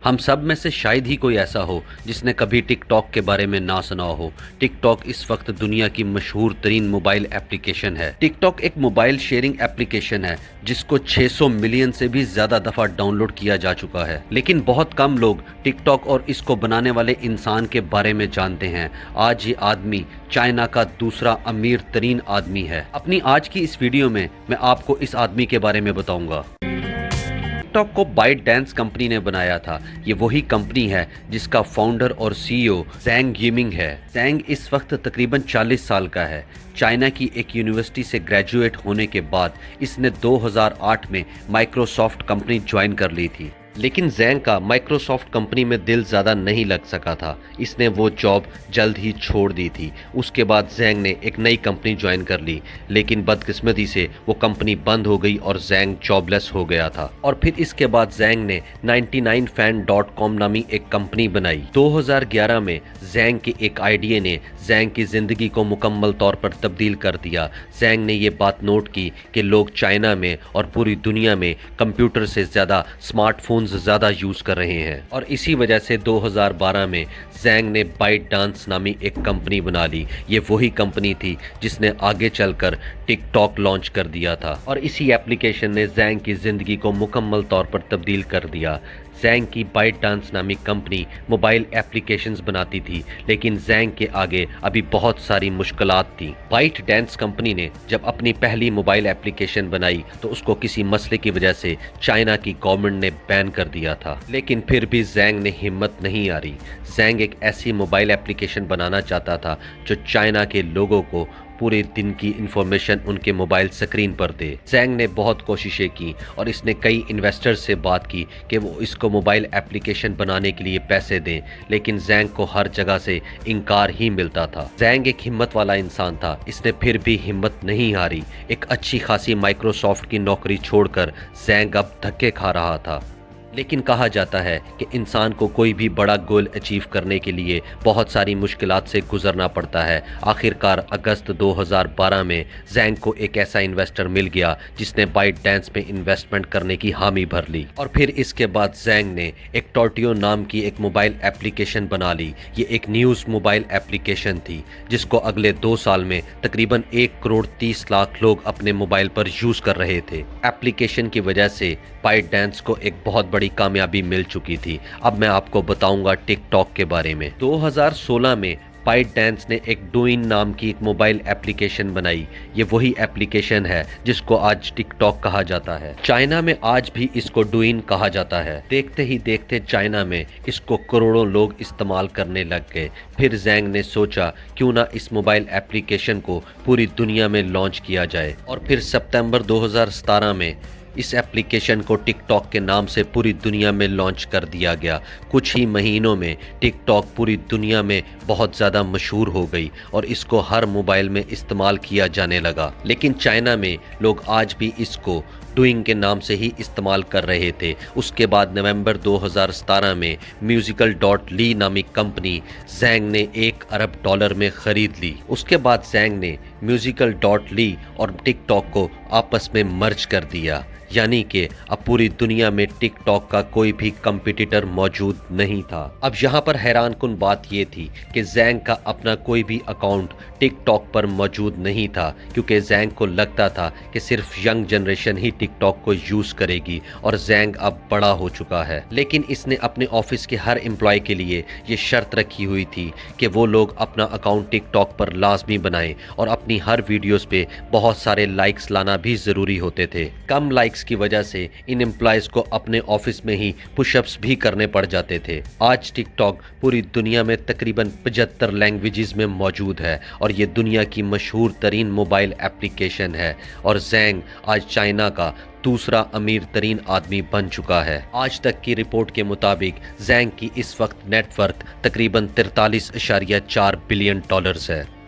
हम सब में से शायद ही कोई ऐसा हो जिसने कभी टिक टॉक के बारे में ना सुना हो। टिक टॉक इस वक्त दुनिया की मशहूर तरीन मोबाइल एप्लीकेशन है। टिक टॉक एक मोबाइल शेयरिंग एप्लीकेशन है जिसको 600 मिलियन से भी ज्यादा दफा डाउनलोड किया जा चुका है। लेकिन बहुत कम लोग टिक टॉक और इसको बनाने वाले इंसान के बारे में जानते हैं। आज ये आदमी चाइना का दूसरा अमीर तरीन आदमी है। अपनी आज की इस वीडियो में मैं आपको इस आदमी के बारे में बताऊंगा। टिकटॉक को बाइट डांस कंपनी ने बनाया था। ये वही कंपनी है जिसका फाउंडर और सीईओ ज़ैंग यिमिंग है। ज़ैंग इस वक्त तकरीबन 40 साल का है। चाइना की एक यूनिवर्सिटी से ग्रेजुएट होने के बाद इसने 2008 में माइक्रोसॉफ्ट कंपनी ज्वाइन कर ली थी। लेकिन ज़ैंग का माइक्रोसॉफ्ट कंपनी में दिल ज़्यादा नहीं लग सका था। इसने वो जॉब जल्द ही छोड़ दी थी। उसके बाद ज़ैंग ने एक नई कंपनी ज्वाइन कर ली, लेकिन बदकिस्मती से वो कंपनी बंद हो गई और ज़ैंग जॉबलेस हो गया था। और फिर इसके बाद ज़ैंग ने 99fan.com नामी एक कंपनी बनाई। 2011 में ज़ैंग के एक आइडिया ने ज़ैंग की ज़िंदगी को मुकम्मल तौर पर तब्दील कर दिया। ज़ैंग ने ये बात नोट की कि लोग चाइना में और पूरी दुनिया में कंप्यूटर से ज़्यादा स्मार्टफोन ज़्यादा यूज़ कर रहे हैं, और इसी वजह से 2012 में ज़ैंग ने बाइट डांस नामी एक कंपनी बना ली। ये वही कंपनी थी जिसने आगे चलकर टिकटॉक लॉन्च कर दिया था, और इसी एप्लीकेशन ने ज़ैंग की ज़िंदगी को मुकम्मल तौर पर तब्दील कर दिया। ज़ैंग की बाइट डांस नामी कंपनी मोबाइल एप्लीकेशंस बनाती थी, लेकिन ज़ैंग के आगे अभी बहुत सारी मुश्किलात थी। बाइट डांस कंपनी ने जब अपनी पहली मोबाइल एप्लीकेशन बनाई तो उसको किसी मसले की वजह से चाइना की गवर्नमेंट ने बैन कर दिया था। लेकिन फिर भी ज़ैंग ने हिम्मत नहीं हारी। ज़ैंग एक ऐसी मोबाइल एप्लीकेशन बनाना चाहता था जो चाइना के लोगों को पूरे दिन की इंफॉर्मेशन उनके मोबाइल स्क्रीन पर दे। ज़ैंग ने बहुत कोशिशें की और इसने कई इन्वेस्टर्स से बात की कि वो इसको मोबाइल एप्लीकेशन बनाने के लिए पैसे दें, लेकिन ज़ैंग को हर जगह से इनकार ही मिलता था। ज़ैंग एक हिम्मत वाला इंसान था। इसने फिर भी हिम्मत नहीं हारी। एक अच्छी खासी माइक्रोसॉफ्ट की नौकरी छोड़कर ज़ैंग अब धक्के खा रहा था। लेकिन कहा जाता है कि इंसान को कोई भी बड़ा गोल अचीव करने के लिए बहुत सारी मुश्किलात से गुजरना पड़ता है। आखिरकार अगस्त 2012 में ज़ैंग को एक ऐसा इन्वेस्टर मिल गया जिसने बाइट डांस में इन्वेस्टमेंट करने की हामी भर ली, और फिर इसके बाद ज़ैंग ने एक टोटियो नाम की एक मोबाइल एप्लीकेशन बना ली। ये एक न्यूज़ मोबाइल एप्लीकेशन थी जिसको अगले 2 साल में तकरीबन 1,30,00,000 लोग अपने मोबाइल पर यूज़ कर रहे थे। एप्लीकेशन की वजह से बाइट डांस को एक बहुत बड़ी कामयाबी मिल चुकी थी। अब मैं आपको बताऊंगा टिकटॉक के बारे में। 2016 में बाइट डांस ने एक डुइन नाम की एक मोबाइल एप्लीकेशन बनाई। ये वही एप्लीकेशन है जिसको आज टिकटॉक कहा जाता है। चाइना में आज भी इसको डुइन कहा जाता है। देखते ही देखते चाइना में इसको करोड़ों लोग इस्तेमाल करने लग गए। फिर ज़ैंग ने सोचा क्यों ना इस मोबाइल एप्लीकेशन को पूरी दुनिया में लॉन्च किया जाए, और फिर सितंबर 2017 में इस एप्लीकेशन को टिकटॉक के नाम से पूरी दुनिया में लॉन्च कर दिया गया। कुछ ही महीनों में टिकटॉक पूरी दुनिया में बहुत ज़्यादा मशहूर हो गई और इसको हर मोबाइल में इस्तेमाल किया जाने लगा। लेकिन चाइना में लोग आज भी इसको डुइंग के नाम से ही इस्तेमाल कर रहे थे। उसके बाद नवंबर 2017 में म्यूजिकल.ली नामी कंपनी ज़ैंग ने $1 अरब में ख़रीद ली। उसके बाद ज़ैंग ने म्यूजिकल.ली और टिकटॉक को आपस में मर्ज कर दिया, यानी कि अब पूरी दुनिया में टिकटॉक का कोई भी कंपटीटर मौजूद नहीं था। अब यहाँ पर हैरान कुन बात ये थी कि ज़ैंग का अपना कोई भी अकाउंट टिकटॉक पर मौजूद नहीं था, क्योंकि ज़ैंग को लगता था कि सिर्फ यंग जनरेशन ही टिकटॉक को यूज़ करेगी, और ज़ैंग अब बड़ा हो चुका है। लेकिन इसने अपने ऑफिस के हर एम्प्लॉय के लिए ये शर्त रखी हुई थी कि वो लोग अपना अकाउंट टिकटॉक पर लाजमी बनाएं, और अपनी हर वीडियोस पे बहुत सारे लाइक्स लाना भी ज़रूरी होते थे। कम लाइक्स की वजह से इन एम्प्लॉयज को अपने ऑफिस में ही पुशअप्स भी करने पड़ जाते थे। आज टिकटॉक पूरी दुनिया में तकरीबन 75 लैंग्वेजेस में मौजूद है, और ये दुनिया की मशहूर तरीन मोबाइल एप्लीकेशन है। और ज़ैंग आज चाइना का दूसरा अमीर तरीन आदमी बन चुका है। आज तक की रिपोर्ट के मुताबिक ज़ैंग की इस वक्त नेटवर्थ तकरीबन $43.4 बिलियन है।